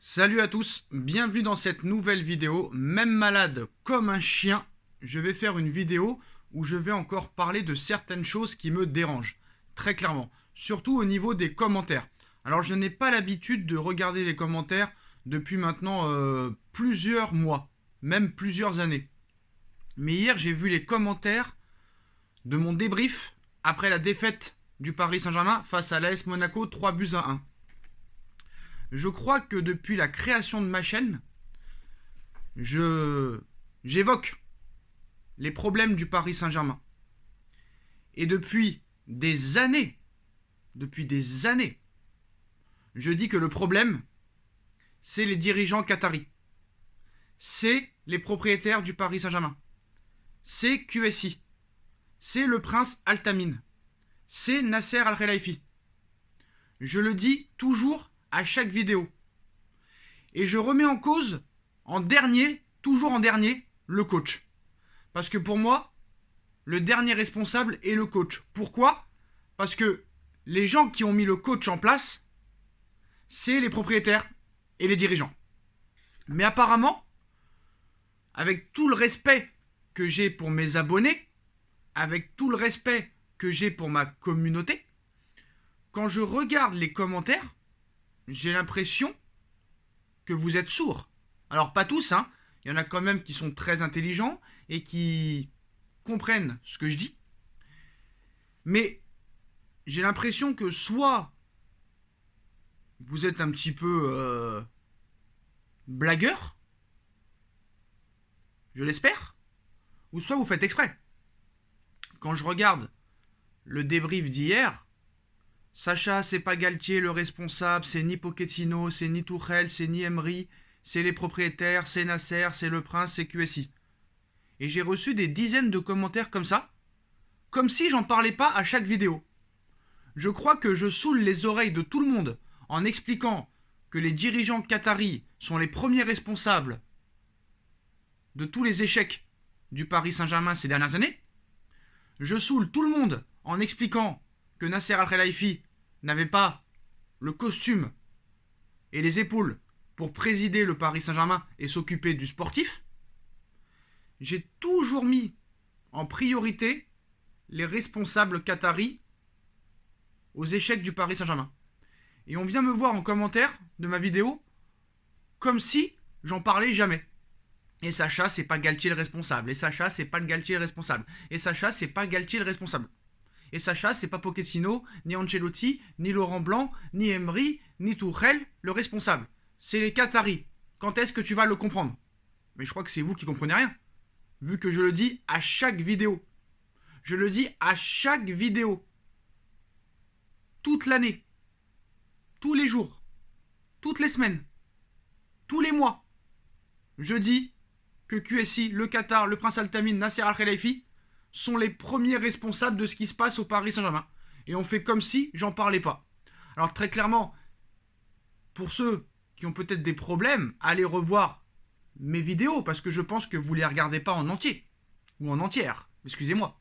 Salut à tous, bienvenue dans cette nouvelle vidéo. Même malade comme un chien, je vais faire une vidéo où je vais encore parler de certaines choses qui me dérangent, très clairement, surtout au niveau des commentaires. Alors je n'ai pas l'habitude de regarder les commentaires depuis maintenant plusieurs mois, même plusieurs années. Mais hier j'ai vu les commentaires de mon débrief après la défaite du Paris Saint-Germain face à l'AS Monaco 3-1. Je crois que depuis la création de ma chaîne, j'évoque les problèmes du Paris Saint-Germain. Et depuis des années, je dis que le problème, c'est les dirigeants qataris. C'est les propriétaires du Paris Saint-Germain. C'est QSI. C'est le prince Al Tamim. C'est Nasser Al-Khelaifi. Je le dis toujours à chaque vidéo. Et je remets en cause, toujours en dernier, le coach. Parce que pour moi, le dernier responsable est le coach. Pourquoi ? Parce que les gens qui ont mis le coach en place, c'est les propriétaires et les dirigeants. Mais apparemment, avec tout le respect que j'ai pour mes abonnés, avec tout le respect que j'ai pour ma communauté, quand je regarde les commentaires, j'ai l'impression que vous êtes sourds. Alors pas tous, hein. Il y en a quand même qui sont très intelligents et qui comprennent ce que je dis. Mais j'ai l'impression que soit vous êtes un petit peu blagueur, je l'espère, ou soit vous faites exprès. Quand je regarde le débrief d'hier, Sacha, c'est pas Galtier le responsable, c'est ni Pochettino, c'est ni Tuchel, c'est ni Emery, c'est les propriétaires, c'est Nasser, c'est le prince, c'est QSI. Et j'ai reçu des dizaines de commentaires comme ça, comme si j'en parlais pas à chaque vidéo. Je crois que je saoule les oreilles de tout le monde en expliquant que les dirigeants qataris sont les premiers responsables de tous les échecs du Paris Saint-Germain ces dernières années. Je saoule tout le monde en expliquant que Nasser Al-Khelaifi n'avait pas le costume et les épaules pour présider le Paris Saint-Germain et s'occuper du sportif. J'ai toujours mis en priorité les responsables qataris aux échecs du Paris Saint-Germain. Et on vient me voir en commentaire de ma vidéo comme si j'en parlais jamais. Et Sacha, c'est pas Galtier le responsable. Et Sacha, c'est pas Galtier le responsable. Et Sacha, c'est pas Galtier le responsable. Et Sacha, c'est pas Pochettino, ni Ancelotti, ni Laurent Blanc, ni Emery, ni Tuchel le responsable. C'est les Qataris. Quand est-ce que tu vas le comprendre ? Mais je crois que c'est vous qui comprenez rien. Vu que je le dis à chaque vidéo. Je le dis à chaque vidéo. Toute l'année. Tous les jours. Toutes les semaines. Tous les mois. Je dis que QSI, le Qatar, le prince Al Tamim, Nasser Al-Khelaifi sont les premiers responsables de ce qui se passe au Paris Saint-Germain. Et on fait comme si j'en parlais pas. Alors très clairement, pour ceux qui ont peut-être des problèmes, allez revoir mes vidéos, parce que je pense que vous ne les regardez pas en entier. Ou en entière, excusez-moi.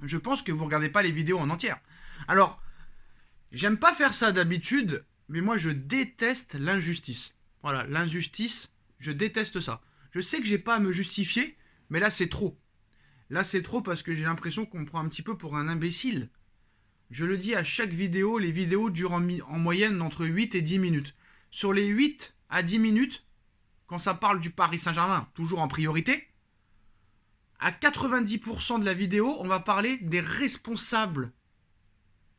Je pense que vous ne regardez pas les vidéos en entière. Alors, j'aime pas faire ça d'habitude, mais moi je déteste l'injustice. Voilà, l'injustice, je déteste ça. Je sais que j'ai pas à me justifier, mais là c'est trop. Là c'est trop parce que j'ai l'impression qu'on me prend un petit peu pour un imbécile. Je le dis à chaque vidéo, les vidéos durent en moyenne entre 8 et 10 minutes. Sur les 8 à 10 minutes, quand ça parle du Paris Saint-Germain, toujours en priorité, à 90% de la vidéo, on va parler des responsables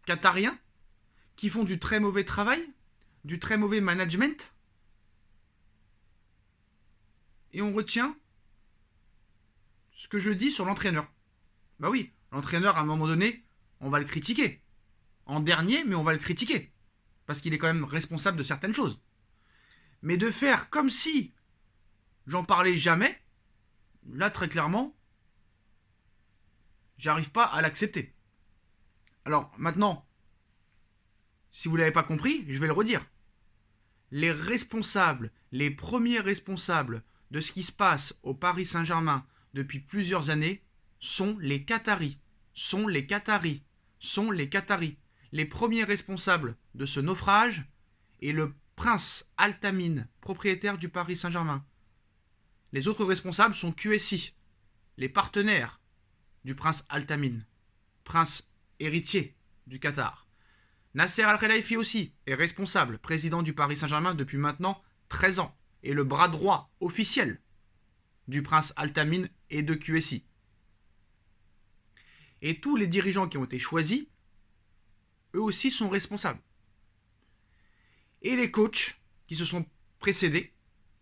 qatariens qui font du très mauvais travail, du très mauvais management, et on retient ce que je dis sur l'entraîneur. Bah oui, l'entraîneur, à un moment donné, on va le critiquer. En dernier, mais on va le critiquer. Parce qu'il est quand même responsable de certaines choses. Mais de faire comme si j'en parlais jamais, là, très clairement, j'arrive pas à l'accepter. Alors, maintenant, si vous ne l'avez pas compris, je vais le redire. Les responsables, les premiers responsables de ce qui se passe au Paris Saint-Germain depuis plusieurs années sont les Qataris. Sont les Qataris. Sont les Qataris. Les premiers responsables de ce naufrage et le Prince Altamine, propriétaire du Paris Saint-Germain. Les autres responsables sont QSI, les partenaires du prince Altamine, prince héritier du Qatar. Nasser Al-Khelaifi aussi est responsable, président du Paris Saint-Germain depuis maintenant 13 ans, et le bras droit officiel du prince Altamine et de QSI. Et tous les dirigeants qui ont été choisis, eux aussi sont responsables. Et les coachs qui se sont précédés,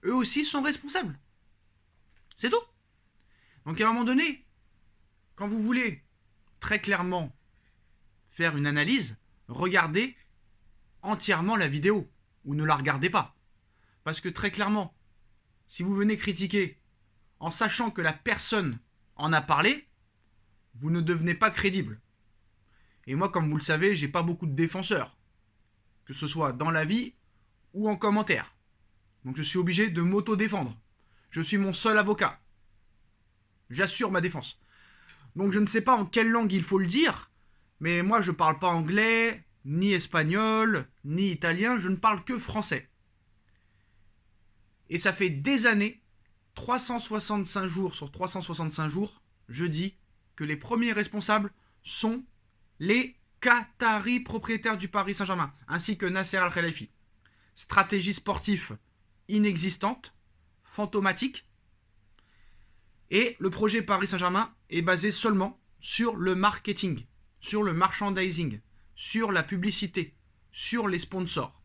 eux aussi sont responsables. C'est tout. Donc à un moment donné, quand vous voulez très clairement faire une analyse, regardez entièrement la vidéo ou ne la regardez pas. Parce que très clairement, si vous venez critiquer en sachant que la personne en a parlé, vous ne devenez pas crédible. Et moi, comme vous le savez, j'ai pas beaucoup de défenseurs, que ce soit dans la vie ou en commentaire. Donc je suis obligé de m'auto-défendre. Je suis mon seul avocat. J'assure ma défense. Donc je ne sais pas en quelle langue il faut le dire, mais moi je parle pas anglais, ni espagnol, ni italien, je ne parle que français. Et ça fait des années, 365 jours sur 365 jours, je dis que les premiers responsables sont les Qataris propriétaires du Paris Saint-Germain, ainsi que Nasser Al-Khelaifi. Stratégie sportive inexistante, fantomatique. Et le projet Paris Saint-Germain est basé seulement sur le marketing, sur le merchandising, sur la publicité, sur les sponsors.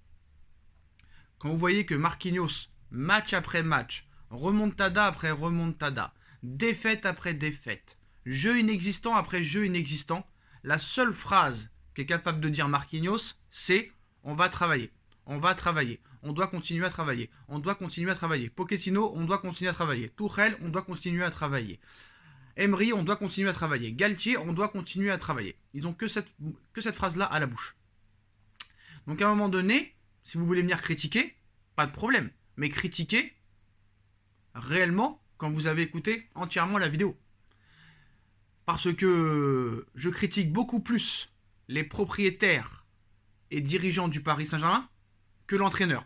Quand vous voyez que Marquinhos, match après match, remontada après remontada, défaite après défaite, jeu inexistant après jeu inexistant, la seule phrase qu'est capable de dire Marquinhos, c'est « on va travailler, on va travailler, on doit continuer à travailler, on doit continuer à travailler. Pochettino, on doit continuer à travailler. Tuchel, on doit continuer à travailler. Emery, on doit continuer à travailler. Galtier, on doit continuer à travailler. Ils n'ont que cette phrase-là à la bouche. Donc à un moment donné, si vous voulez venir critiquer, pas de problème. Mais critiquez réellement quand vous avez écouté entièrement la vidéo. Parce que je critique beaucoup plus les propriétaires et dirigeants du Paris Saint-Germain que l'entraîneur.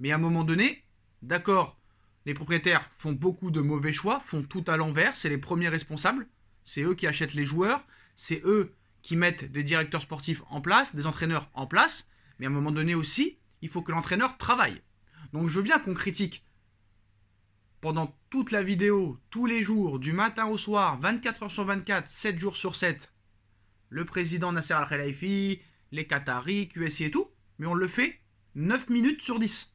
Mais à un moment donné, d'accord, les propriétaires font beaucoup de mauvais choix, font tout à l'envers, c'est les premiers responsables, c'est eux qui achètent les joueurs, c'est eux qui mettent des directeurs sportifs en place, des entraîneurs en place, mais à un moment donné aussi, il faut que l'entraîneur travaille. Donc je veux bien qu'on critique pendant toute la vidéo, tous les jours, du matin au soir, 24 heures sur 24, 7 jours sur 7, le président Nasser Al-Khelaifi, les Qataris, QSI et tout, mais on le fait 9 minutes sur 10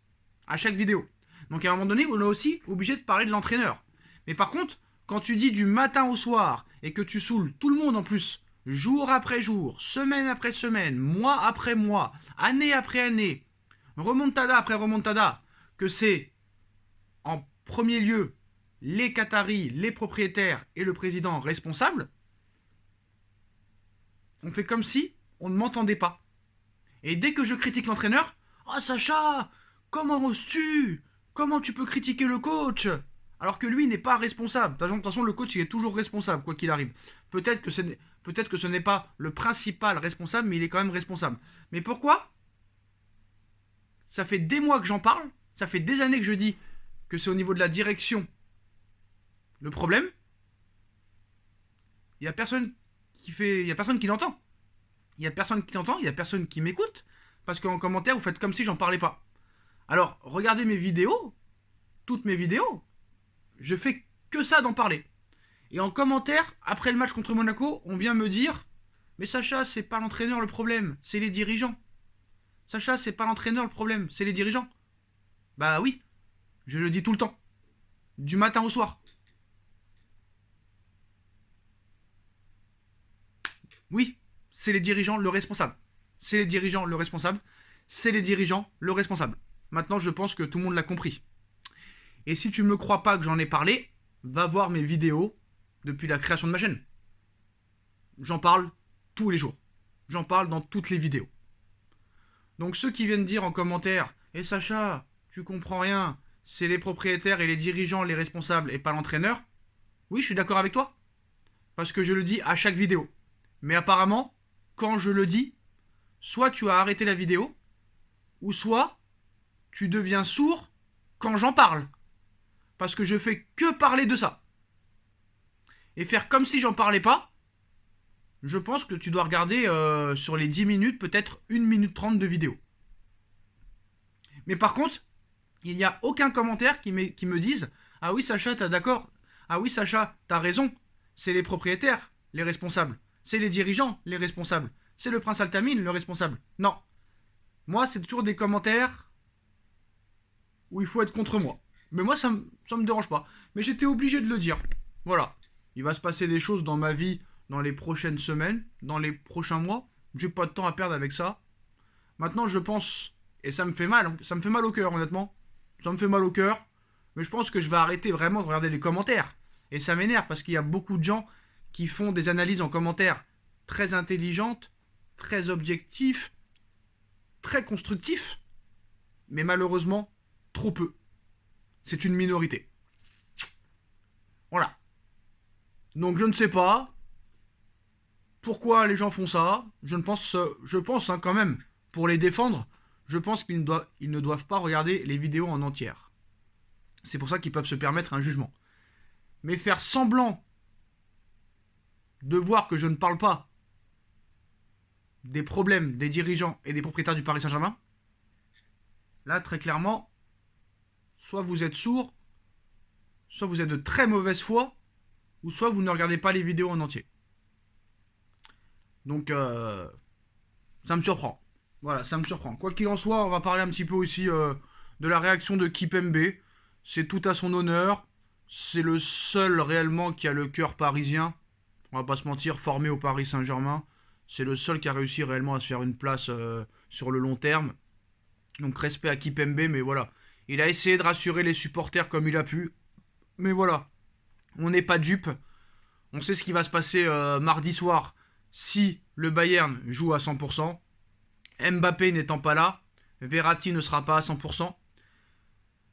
à chaque vidéo. Donc à un moment donné, on est aussi obligé de parler de l'entraîneur. Mais par contre, quand tu dis du matin au soir et que tu saoules tout le monde en plus, jour après jour, semaine après semaine, mois après mois, année après année, remontada après remontada, que c'est en premier lieu les Qataris, les propriétaires et le président responsables, on fait comme si on ne m'entendait pas. Et dès que je critique l'entraîneur, « Ah Sacha, comment oses-tu? Comment tu peux critiquer le coach ?» Alors que lui n'est pas responsable. De toute façon, le coach il est toujours responsable, quoi qu'il arrive. Peut-être que ce n'est pas le principal responsable, mais il est quand même responsable. Mais pourquoi? Ça fait des mois que j'en parle, ça fait des années que je dis que c'est au niveau de la direction le problème. Il n'y a personne qui l'entend. Il n'y a personne qui l'entend, il n'y a personne qui m'écoute. Parce qu'en commentaire, vous faites comme si j'en parlais pas. Alors, regardez mes vidéos, toutes mes vidéos, je fais que ça d'en parler. Et en commentaire, après le match contre Monaco, on vient me dire « Mais Sacha, c'est pas l'entraîneur le problème, c'est les dirigeants. Sacha, c'est pas l'entraîneur le problème, c'est les dirigeants. » Bah oui, je le dis tout le temps. Du matin au soir. Oui, c'est les dirigeants le responsable. C'est les dirigeants le responsable. C'est les dirigeants le responsable. Maintenant, je pense que tout le monde l'a compris. Et si tu ne me crois pas que j'en ai parlé, va voir mes vidéos depuis la création de ma chaîne. J'en parle tous les jours. J'en parle dans toutes les vidéos. Donc ceux qui viennent dire en commentaire « Eh Sacha, tu comprends rien, c'est les propriétaires et les dirigeants les responsables et pas l'entraîneur », oui, je suis d'accord avec toi. Parce que je le dis à chaque vidéo. Mais apparemment, quand je le dis, soit tu as arrêté la vidéo, ou soit tu deviens sourd quand j'en parle. Parce que je fais que parler de ça. Et faire comme si j'en parlais pas, je pense que tu dois regarder sur les 10 minutes, peut-être 1 minute 30 de vidéo. Mais par contre, il n'y a aucun commentaire qui me dise « Ah oui Sacha, t'as d'accord. Ah oui Sacha, t'as raison. C'est les propriétaires, les responsables. C'est les dirigeants, les responsables. C'est le prince Altamine, le responsable. » Non. Moi, c'est toujours des commentaires où il faut être contre moi. Mais moi, ça me dérange pas. Mais j'étais obligé de le dire. Voilà. Il va se passer des choses dans ma vie dans les prochaines semaines, dans les prochains mois. J'ai pas de temps à perdre avec ça. Maintenant, je pense, et ça me fait mal au cœur, honnêtement. Ça me fait mal au cœur. Mais je pense que je vais arrêter vraiment de regarder les commentaires. Et ça m'énerve parce qu'il y a beaucoup de gens qui font des analyses en commentaire très intelligentes, très objectifs, très constructifs. Mais malheureusement, trop peu. C'est une minorité. Voilà. Donc je ne sais pas pourquoi les gens font ça. Je pense quand même, pour les défendre, je pense qu'ils ne doivent pas regarder les vidéos en entière. C'est pour ça qu'ils peuvent se permettre un jugement. Mais faire semblant de voir que je ne parle pas des problèmes des dirigeants et des propriétaires du Paris Saint-Germain, là, très clairement, soit vous êtes sourd, soit vous êtes de très mauvaise foi, ou soit vous ne regardez pas les vidéos en entier. Donc, ça me surprend. Voilà, ça me surprend. Quoi qu'il en soit, on va parler un petit peu aussi de la réaction de Kipembe. C'est tout à son honneur. C'est le seul réellement qui a le cœur parisien. On va pas se mentir, formé au Paris Saint-Germain. C'est le seul qui a réussi réellement à se faire une place sur le long terme. Donc respect à Kipembe, mais voilà. Il a essayé de rassurer les supporters comme il a pu. Mais voilà, on n'est pas dupes. On sait ce qui va se passer mardi soir si le Bayern joue à 100%. Mbappé n'étant pas là, Verratti ne sera pas à 100%.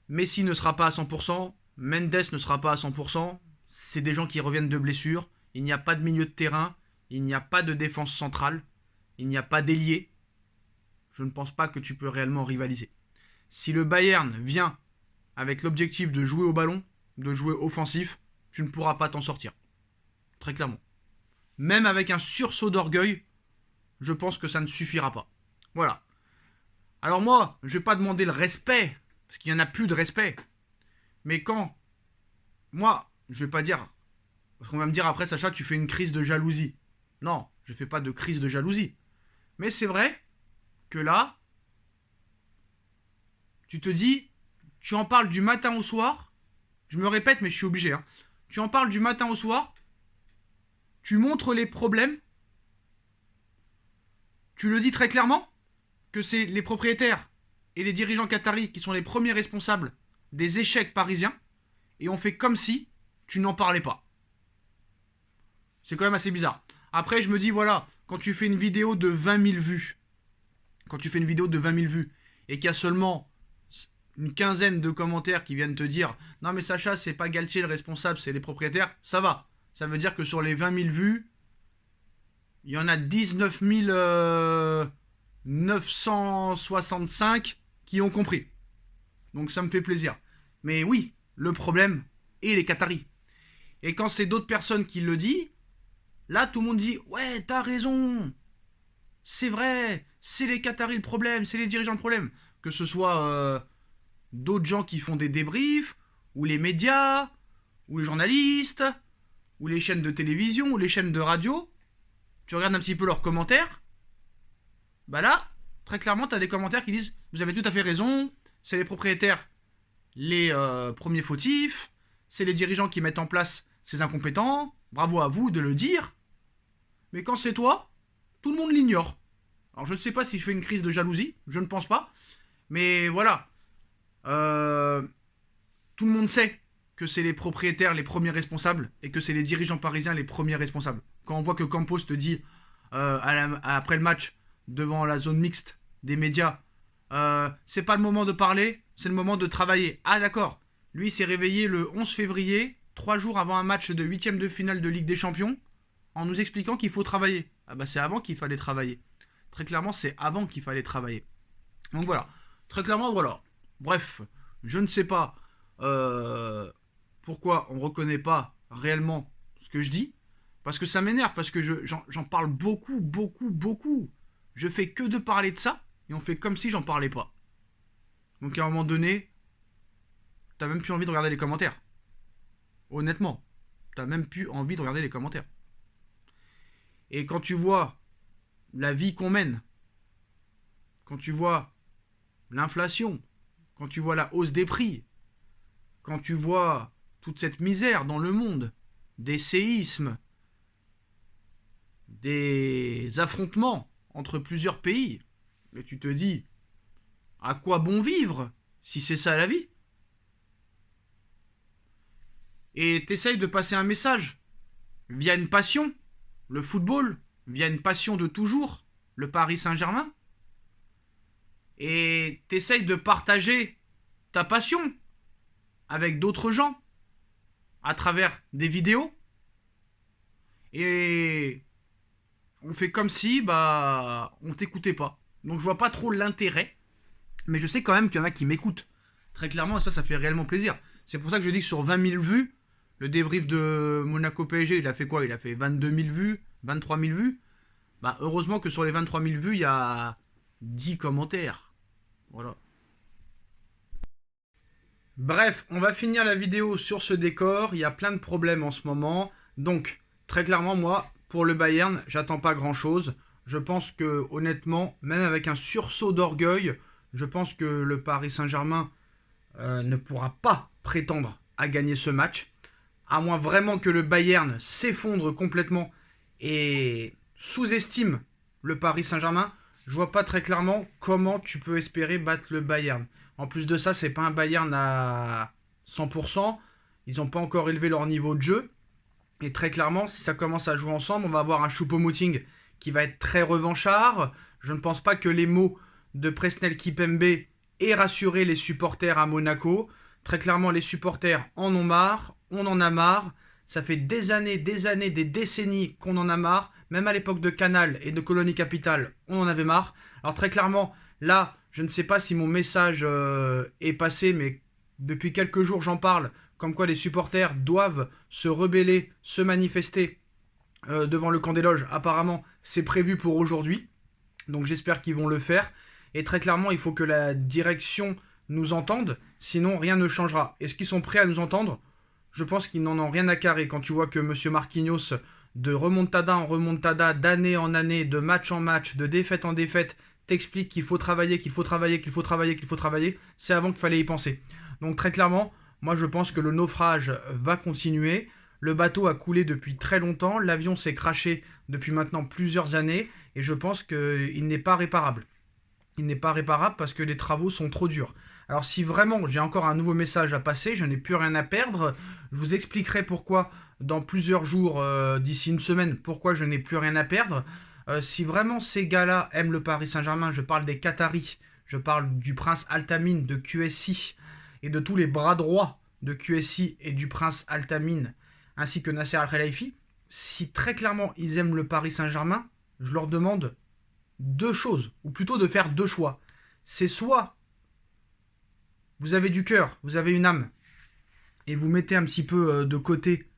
Messi ne sera pas à 100%. Mendes ne sera pas à 100%. C'est des gens qui reviennent de blessures. Il n'y a pas de milieu de terrain. Il n'y a pas de défense centrale. Il n'y a pas d'ailier. Je ne pense pas que tu peux réellement rivaliser. Si le Bayern vient avec l'objectif de jouer au ballon, de jouer offensif, tu ne pourras pas t'en sortir. Très clairement. Même avec un sursaut d'orgueil, je pense que ça ne suffira pas. Voilà. Alors moi, je ne vais pas demander le respect, parce qu'il n'y en a plus de respect. Mais quand, moi, je ne vais pas dire, parce qu'on va me dire après, Sacha, tu fais une crise de jalousie. Non, je ne fais pas de crise de jalousie. Mais c'est vrai que là, tu te dis, tu en parles du matin au soir. Je me répète, mais je suis obligé. Hein. Tu en parles du matin au soir. Tu montres les problèmes. Tu le dis très clairement que c'est les propriétaires et les dirigeants qataris qui sont les premiers responsables des échecs parisiens. Et on fait comme si tu n'en parlais pas. C'est quand même assez bizarre. Après, je me dis, voilà, quand tu fais une vidéo de 20 000 vues, et qu'il y a seulement une quinzaine de commentaires qui viennent te dire « Non mais Sacha, c'est pas Galtier le responsable, c'est les propriétaires », ça va. Ça veut dire que sur les 20 000 vues, il y en a 19 965 qui ont compris. Donc ça me fait plaisir. Mais oui, le problème est les Qataris. Et quand c'est d'autres personnes qui le disent, là tout le monde dit « Ouais, t'as raison, c'est vrai, c'est les Qataris le problème, c'est les dirigeants le problème. » Que ce soit d'autres gens qui font des débriefs, ou les médias, ou les journalistes, ou les chaînes de télévision, ou les chaînes de radio, tu regardes un petit peu leurs commentaires, bah là, très clairement, tu as des commentaires qui disent « Vous avez tout à fait raison, c'est les propriétaires les premiers fautifs, c'est les dirigeants qui mettent en place ces incompétents, bravo à vous de le dire. » Mais quand c'est toi, tout le monde l'ignore. Alors je ne sais pas si je fais une crise de jalousie, je ne pense pas. Mais voilà. Tout le monde sait que c'est les propriétaires les premiers responsables et que c'est les dirigeants parisiens les premiers responsables. Quand on voit que Campos te dit, après le match, devant la zone mixte des médias, c'est pas le moment de parler, c'est le moment de travailler. Ah d'accord, lui il s'est réveillé le 11 février, 3 jours avant un match de 8ème de finale de Ligue des Champions, en nous expliquant qu'il faut travailler. Ah bah c'est avant qu'il fallait travailler. Très clairement, c'est avant qu'il fallait travailler. Donc voilà. Très clairement, voilà. Bref, je ne sais pas pourquoi on ne reconnaît pas réellement ce que je dis. Parce que ça m'énerve, parce que j'en parle beaucoup, beaucoup, beaucoup. Je fais que de parler de ça, et on fait comme si j'en parlais pas. Donc à un moment donné, t'as même plus envie de regarder les commentaires. Honnêtement, t'as même plus envie de regarder les commentaires. Et quand tu vois la vie qu'on mène, quand tu vois l'inflation, quand tu vois la hausse des prix, quand tu vois toute cette misère dans le monde, des séismes, des affrontements entre plusieurs pays, et tu te dis, à quoi bon vivre si c'est ça la vie? Et t'essayes de passer un message via une passion, le football, via une passion de toujours, le Paris Saint-Germain, et t'essayes de partager ta passion avec d'autres gens à travers des vidéos, et on fait comme si on t'écoutait pas. Donc je vois pas trop l'intérêt, mais je sais quand même qu'il y en a qui m'écoutent très clairement, et ça fait réellement plaisir. C'est pour ça que je dis que sur 20 000 vues, le débrief de Monaco PSG, il a fait quoi? Il a fait 22 000 vues, 23 000 vues. Bah heureusement que sur les 23 000 vues, il y a 10 commentaires. Voilà. Bref, on va finir la vidéo sur ce décor. Il y a plein de problèmes en ce moment. Donc, très clairement, moi, pour le Bayern, j'attends pas grand-chose. Je pense que, honnêtement, même avec un sursaut d'orgueil, je pense que le Paris Saint-Germain ne pourra pas prétendre à gagner ce match. À moins vraiment que le Bayern s'effondre complètement et sous-estime le Paris Saint-Germain, je vois pas très clairement comment tu peux espérer battre le Bayern. En plus de ça, c'est pas un Bayern à 100%. Ils n'ont pas encore élevé leur niveau de jeu. Et très clairement, si ça commence à jouer ensemble, on va avoir un Choupo-Moting qui va être très revanchard. Je ne pense pas que les mots de Presnel Kipembe aient rassuré les supporters à Monaco. Très clairement, les supporters en ont marre. On en a marre. Ça fait des années, des décennies qu'on en a marre. Même à l'époque de Canal et de Colonie Capitale, on en avait marre. Alors très clairement, là, je ne sais pas si mon message est passé, mais depuis quelques jours, j'en parle. Comme quoi les supporters doivent se rebeller, se manifester devant le camp des loges. Apparemment, c'est prévu pour aujourd'hui. Donc j'espère qu'ils vont le faire. Et très clairement, il faut que la direction nous entende. Sinon, rien ne changera. Est-ce qu'ils sont prêts à nous entendre? Je pense qu'ils n'en ont rien à carrer. Quand tu vois que M. Marquinhos, de remontada en remontada, d'année en année, de match en match, de défaite en défaite, t'explique qu'il faut travailler, qu'il faut travailler, qu'il faut travailler, qu'il faut travailler, c'est avant qu'il fallait y penser. Donc très clairement, moi je pense que le naufrage va continuer. Le bateau a coulé depuis très longtemps, l'avion s'est crashé depuis maintenant plusieurs années, et je pense qu'il n'est pas réparable. Il n'est pas réparable parce que les travaux sont trop durs. Alors si vraiment j'ai encore un nouveau message à passer, je n'ai plus rien à perdre, je vous expliquerai pourquoi dans plusieurs jours, d'ici une semaine, pourquoi je n'ai plus rien à perdre. Si vraiment ces gars-là aiment le Paris Saint-Germain, je parle des Qataris, je parle du prince Altamine de QSI et de tous les bras droits de QSI et du prince Altamine, ainsi que Nasser Al-Khelaifi, si très clairement ils aiment le Paris Saint-Germain, je leur demande deux choses, ou plutôt de faire deux choix. C'est soit vous avez du cœur, vous avez une âme, et vous mettez un petit peu de côté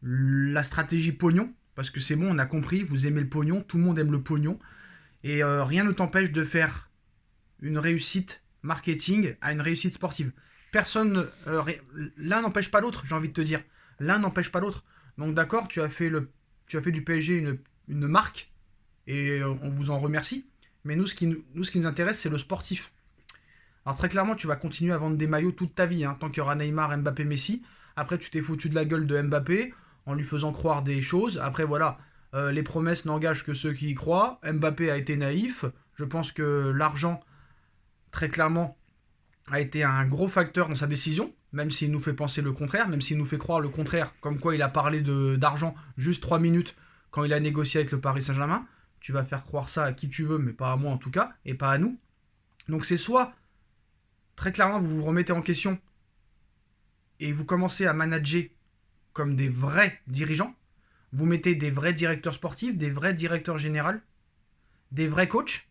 la stratégie pognon, parce que c'est bon, on a compris, vous aimez le pognon, tout le monde aime le pognon, et rien ne t'empêche de faire une réussite marketing à une réussite sportive. Personne, l'un n'empêche pas l'autre, j'ai envie de te dire. L'un n'empêche pas l'autre. Donc d'accord, tu as fait du PSG une marque, et on vous en remercie, mais nous, ce qui nous intéresse, c'est le sportif. Alors très clairement, tu vas continuer à vendre des maillots toute ta vie, hein, tant qu'il y aura Neymar, Mbappé, Messi. Après, tu t'es foutu de la gueule de Mbappé en lui faisant croire des choses. Après, voilà, les promesses n'engagent que ceux qui y croient. Mbappé a été naïf. Je pense que l'argent, très clairement, a été un gros facteur dans sa décision, même s'il nous fait penser le contraire, même s'il nous fait croire le contraire, comme quoi il a parlé d'argent juste 3 minutes quand il a négocié avec le Paris Saint-Germain. Tu vas faire croire ça à qui tu veux, mais pas à moi en tout cas, et pas à nous. Donc c'est soit, très clairement, vous vous remettez en question et vous commencez à manager comme des vrais dirigeants, vous mettez des vrais directeurs sportifs, des vrais directeurs généraux, des vrais coachs,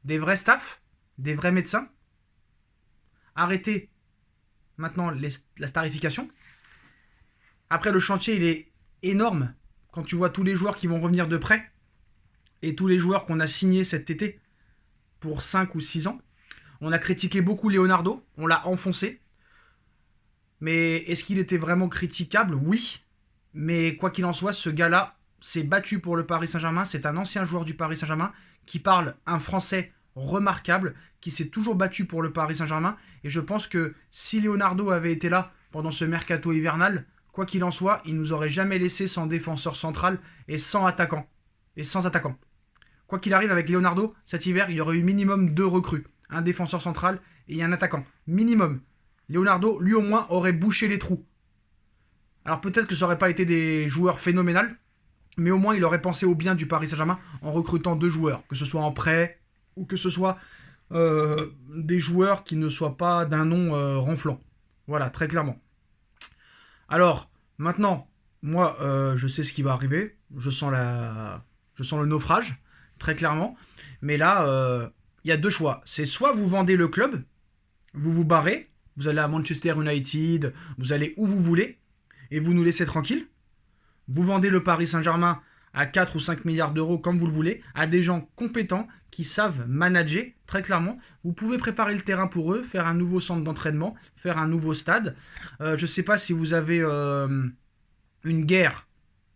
des vrais staffs, des vrais médecins, arrêter maintenant la starification. Après, le chantier, il est énorme quand tu vois tous les joueurs qui vont revenir de prêt et tous les joueurs qu'on a signés cet été pour 5 ou 6 ans. On a critiqué beaucoup Leonardo, on l'a enfoncé. Mais est-ce qu'il était vraiment critiquable? Oui. Mais quoi qu'il en soit, ce gars-là s'est battu pour le Paris Saint-Germain. C'est un ancien joueur du Paris Saint-Germain qui parle un français remarquable, qui s'est toujours battu pour le Paris Saint-Germain. Et je pense que si Leonardo avait été là pendant ce mercato hivernal, quoi qu'il en soit, il nous aurait jamais laissé sans défenseur central et sans attaquant. Quoi qu'il arrive avec Leonardo, cet hiver, il y aurait eu minimum 2 recrues. Un défenseur central et un attaquant. Minimum. Leonardo, lui au moins, aurait bouché les trous. Alors peut-être que ça n'aurait pas été des joueurs phénoménaux, mais au moins il aurait pensé au bien du Paris Saint-Germain en recrutant 2 joueurs, que ce soit en prêt ou que ce soit des joueurs qui ne soient pas d'un nom renflant. Voilà, très clairement. Alors, maintenant, moi, je sais ce qui va arriver. Je sens le naufrage, très clairement. Mais là, il y a 2 choix. C'est soit vous vendez le club, vous vous barrez, vous allez à Manchester United, vous allez où vous voulez, et vous nous laissez tranquille. Vous vendez le Paris Saint-Germain à 4 ou 5 milliards d'euros comme vous le voulez, à des gens compétents qui savent manager, très clairement. Vous pouvez préparer le terrain pour eux, faire un nouveau centre d'entraînement, faire un nouveau stade. Je ne sais pas si vous avez une guerre,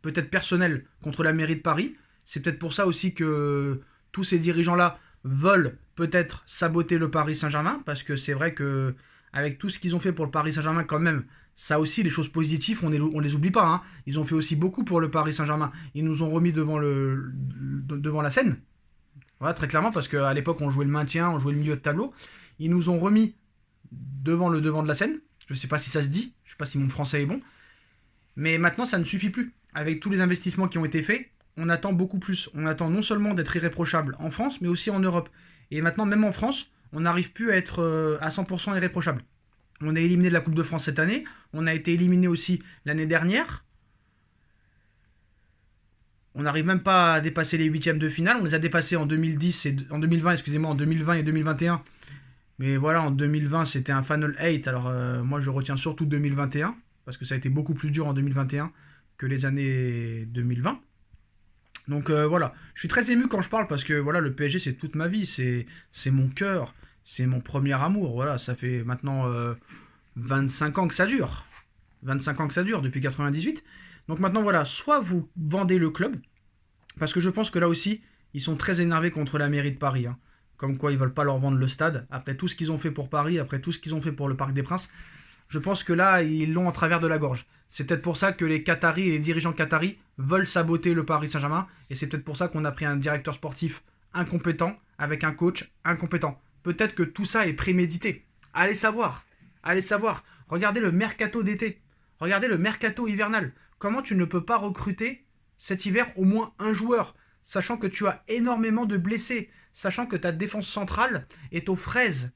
peut-être personnelle, contre la mairie de Paris. C'est peut-être pour ça aussi que tous ces dirigeants-là veulent peut-être saboter le Paris Saint-Germain, parce que c'est vrai que avec tout ce qu'ils ont fait pour le Paris Saint-Germain quand même, ça aussi, les choses positives, on les oublie pas. Hein. Ils ont fait aussi beaucoup pour le Paris Saint-Germain. Ils nous ont remis devant la scène. Voilà, très clairement, parce qu'à l'époque, on jouait le maintien, on jouait le milieu de tableau. Ils nous ont remis devant le devant de la scène. Je ne sais pas si ça se dit, je ne sais pas si mon français est bon. Mais maintenant, ça ne suffit plus. Avec tous les investissements qui ont été faits, on attend beaucoup plus. On attend non seulement d'être irréprochable en France, mais aussi en Europe. Et maintenant, même en France, on n'arrive plus à être à 100% irréprochable. On est éliminé de la Coupe de France cette année. On a été éliminé aussi l'année dernière. On n'arrive même pas à dépasser les 8e de finale. On les a dépassés en 2010 et en 2020, excusez-moi, en 2020 et 2021. Mais voilà, en 2020, c'était un Final 8. Alors moi, je retiens surtout 2021 parce que ça a été beaucoup plus dur en 2021 que les années 2020. Donc voilà, je suis très ému quand je parle parce que voilà, le PSG, c'est toute ma vie, c'est mon cœur. C'est mon premier amour, voilà, ça fait maintenant 25 ans que ça dure. 25 ans que ça dure, depuis 98. Donc maintenant, voilà, soit vous vendez le club, parce que je pense que là aussi, ils sont très énervés contre la mairie de Paris. Hein. Comme quoi, ils veulent pas leur vendre le stade. Après tout ce qu'ils ont fait pour Paris, après tout ce qu'ils ont fait pour le Parc des Princes, je pense que là, ils l'ont en travers de la gorge. C'est peut-être pour ça que les Qataris et les dirigeants qataris veulent saboter le Paris Saint-Germain, et c'est peut-être pour ça qu'on a pris un directeur sportif incompétent, avec un coach incompétent. Peut-être que tout ça est prémédité. Allez savoir. Allez savoir. Regardez le mercato d'été. Regardez le mercato hivernal. Comment tu ne peux pas recruter cet hiver au moins un joueur, sachant que tu as énormément de blessés, sachant que ta défense centrale est aux fraises,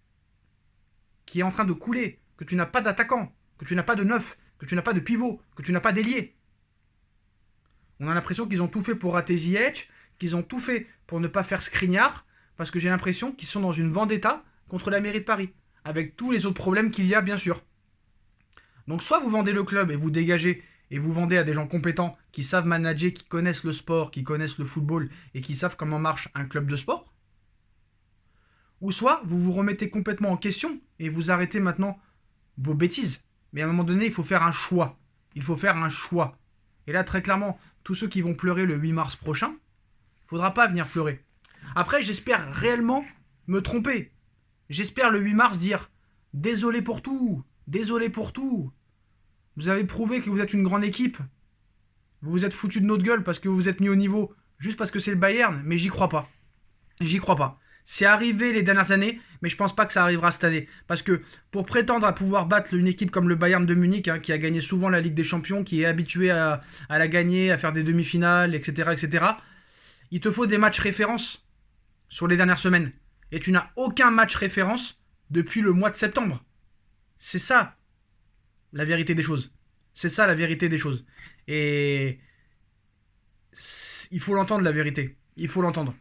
qui est en train de couler, que tu n'as pas d'attaquant, que tu n'as pas de neuf, que tu n'as pas de pivot, que tu n'as pas d'ailier. On a l'impression qu'ils ont tout fait pour rater Ziyech, qu'ils ont tout fait pour ne pas faire Skriniar, parce que j'ai l'impression qu'ils sont dans une vendetta contre la mairie de Paris, avec tous les autres problèmes qu'il y a, bien sûr. Donc soit vous vendez le club et vous dégagez, et vous vendez à des gens compétents, qui savent manager, qui connaissent le sport, qui connaissent le football, et qui savent comment marche un club de sport, ou soit vous vous remettez complètement en question, et vous arrêtez maintenant vos bêtises. Mais à un moment donné, il faut faire un choix. Il faut faire un choix. Et là, très clairement, tous ceux qui vont pleurer le 8 mars prochain, il ne faudra pas venir pleurer. Après, j'espère réellement me tromper. J'espère le 8 mars dire « Désolé pour tout, désolé pour tout. Vous avez prouvé que vous êtes une grande équipe. Vous vous êtes foutu de notre gueule parce que vous vous êtes mis au niveau, juste parce que c'est le Bayern, mais j'y crois pas. J'y crois pas. C'est arrivé les dernières années, mais je pense pas que ça arrivera cette année. Parce que pour prétendre à pouvoir battre une équipe comme le Bayern de Munich, hein, qui a gagné souvent la Ligue des Champions, qui est habitué à la gagner, à faire des demi-finales, etc., il te faut des matchs références sur les dernières semaines. Et tu n'as aucun match référence depuis le mois de septembre. C'est ça, la vérité des choses. C'est ça, la vérité des choses. Et il faut l'entendre, la vérité. Il faut l'entendre.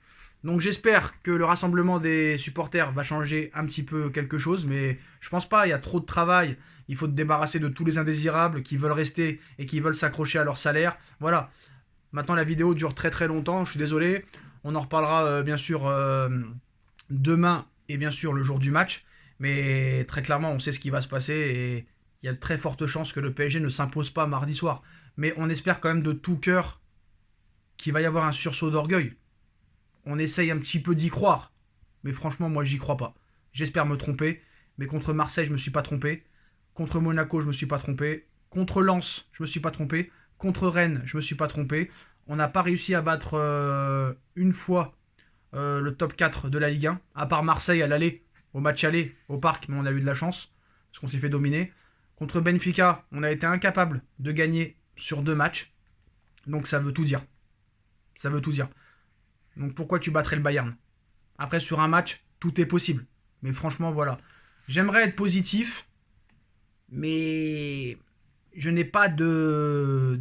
Donc j'espère que le rassemblement des supporters va changer un petit peu quelque chose, mais je pense pas, il y a trop de travail. Il faut te débarrasser de tous les indésirables qui veulent rester et qui veulent s'accrocher à leur salaire. Voilà. Maintenant la vidéo dure très très longtemps, je suis désolé. On en reparlera bien sûr demain et bien sûr le jour du match. Mais très clairement, on sait ce qui va se passer et il y a de très fortes chances que le PSG ne s'impose pas mardi soir. Mais on espère quand même de tout cœur qu'il va y avoir un sursaut d'orgueil. On essaye un petit peu d'y croire. Mais franchement, moi, j'y crois pas. J'espère me tromper. Mais contre Marseille, je me suis pas trompé. Contre Monaco, je me suis pas trompé. Contre Lens, je me suis pas trompé. Contre Rennes, je me suis pas trompé. On n'a pas réussi à battre une fois le top 4 de la Ligue 1. À part Marseille à l'aller, au match aller, au parc, mais on a eu de la chance. Parce qu'on s'est fait dominer. Contre Benfica, on a été incapable de gagner sur 2 matchs. Donc ça veut tout dire. Ça veut tout dire. Donc pourquoi tu battrais le Bayern? Après, sur un match, tout est possible. Mais franchement, voilà. J'aimerais être positif, mais je n'ai pas de...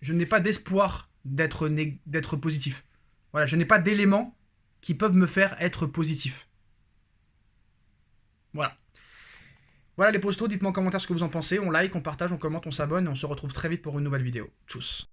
Je n'ai pas d'espoir d'être positif. Voilà, je n'ai pas d'éléments qui peuvent me faire être positif. Voilà. Voilà les postos, dites-moi en commentaire ce que vous en pensez. On like, on partage, on commente, on s'abonne et on se retrouve très vite pour une nouvelle vidéo. Tchuss.